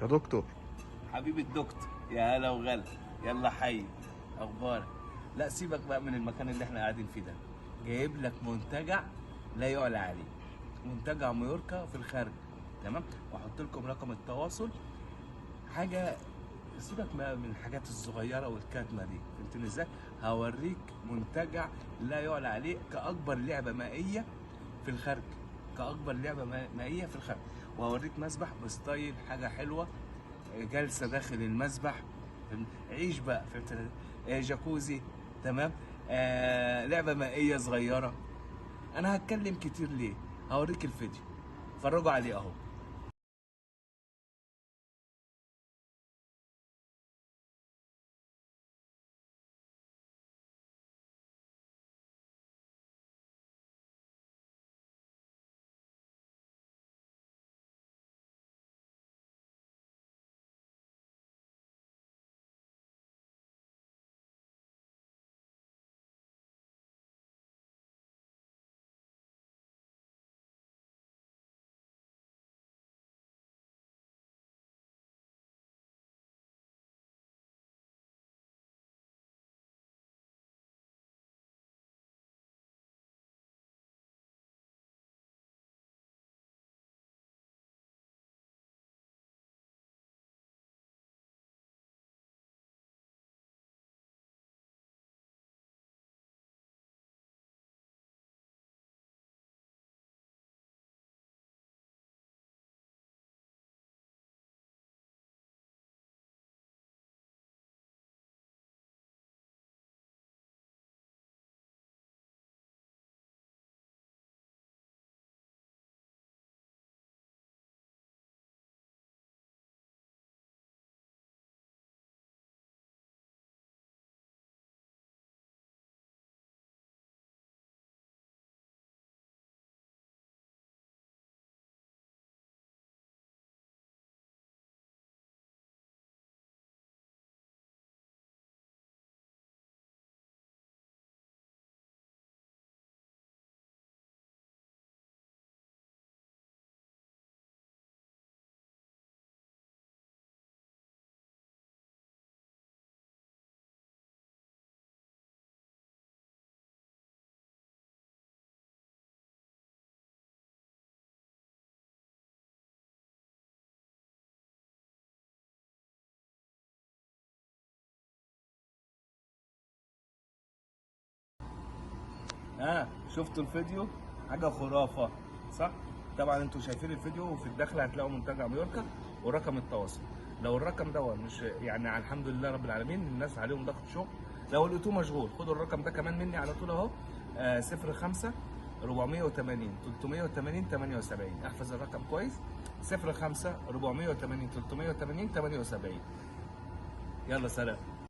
يا دكتور. حبيبي الدكتور، يا هلا وغلا. يلا حي، اخبارك؟ لا سيبك بقى من المكان اللي احنا قاعدين فيه ده. جايب لك منتجع لا يعلى عليه، منتجع مايوركا في الخارج. تمام، واحط لكم رقم التواصل. حاجه، سيبك بقى من الحاجات الصغيره والكاتمه دي، فهمتني ازاي؟ هوريك منتجع لا يعلى عليه كاكبر لعبه مائيه في الخارج، كاكبر لعبه مائيه في الخارج. وهوريك مسبح بستايل حاجه حلوه، جلسه داخل المسبح. عيش بقى، فهمت؟ جاكوزي. تمام. لعبه مائيه صغيره. انا هتكلم كتير ليه؟ هوريك الفيديو، اتفرجوا عليه اهو. شفتوا الفيديو؟ حاجه خرافه، صح؟ طبعا انتوا شايفين الفيديو، وفي الداخل هتلاقوا منتجع مايوركا ورقم التواصل. لو الرقم ده مش يعني، الحمد لله رب العالمين الناس عليهم ضغط شغل، لو لقيتوه مشغول خدوا الرقم ده كمان مني على طول اهو. 05 480 380 78. احفظ الرقم كويس، 05 480 380 78. يلا سلام.